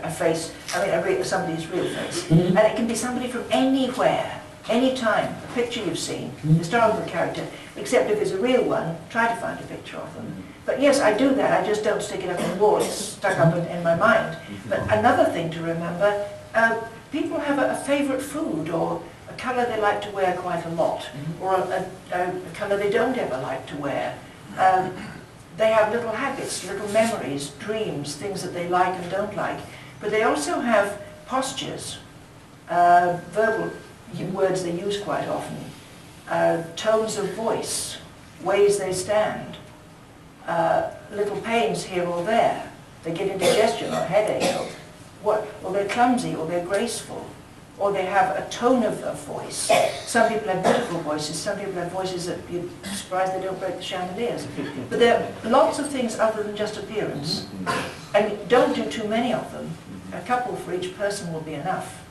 a face, somebody's real face. And it can be somebody from anywhere, any time, a picture you've seen, historical character, except if it's a real one, try to find a picture of them. But yes, I do that, I just don't stick it up on the wall, it's stuck up in my mind. But another thing to remember, people have a favourite food, or a colour they like to wear quite a lot, or a colour they don't ever like to wear. They have little habits, little memories, dreams, things that they like and don't like. But they also have postures, verbal words they use quite often, tones of voice, ways they stand, little pains here or there. They get indigestion or headache, or they're clumsy, or they're graceful, or they have a tone of voice. Some people have beautiful voices, some people have voices that you're surprised they don't break the chandeliers. But there are lots of things other than just appearance. And don't do too many of them. A couple for each person will be enough.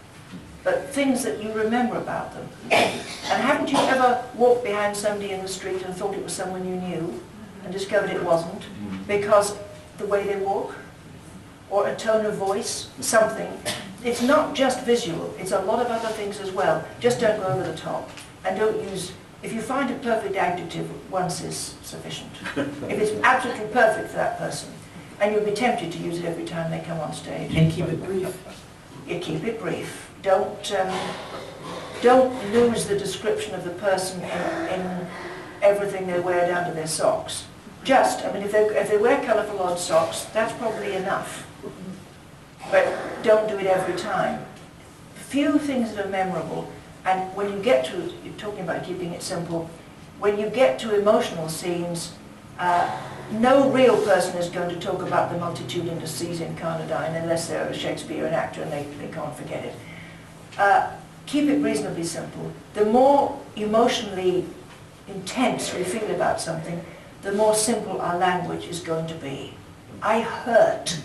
But things that you remember about them. And haven't you ever walked behind somebody in the street and thought it was someone you knew, and discovered it wasn't, because the way they walk, or a tone of voice, something. It's not just visual, it's a lot of other things as well. Just don't go over the top. And don't use, if you find a perfect adjective, once is sufficient. If it's absolutely perfect for that person, and you'll be tempted to use it every time they come on stage. And keep it brief. You keep it brief. Don't lose the description of the person in everything they wear down to their socks. Just, if they wear colourful odd socks, that's probably enough. But don't do it every time. Few things that are memorable, and when you get to, you're talking about keeping it simple, when you get to emotional scenes, no real person is going to talk about the multitudinous seas in Carnadine unless they're a Shakespearean actor and they can't forget it. Keep it reasonably simple. The more emotionally intense we feel about something, the more simple our language is going to be. I hurt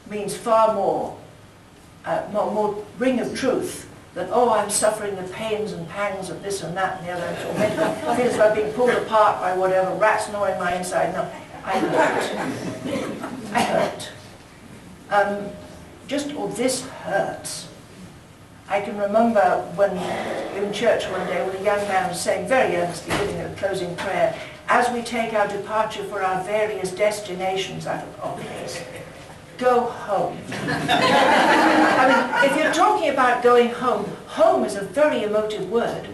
means far more ring of truth than, oh, I'm suffering the pains and pangs of this and that and the other, I'm tormented. I feel as if I'm being pulled apart by whatever, rats gnawing my inside. No, I hurt. I hurt. This hurts. I can remember when in church one day when a young man was saying very earnestly, giving a closing prayer, as we take our departure for our various destinations, I thought, oh please, go home. If you're talking about going home, home is a very emotive word.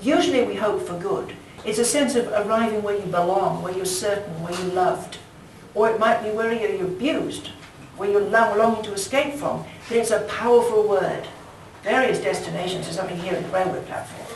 Usually we hope for good. It's a sense of arriving where you belong, where you're certain, where you're loved. Or it might be where you're abused, where you're longing to escape from. But it's a powerful word. Various destinations is something here in the railway platform.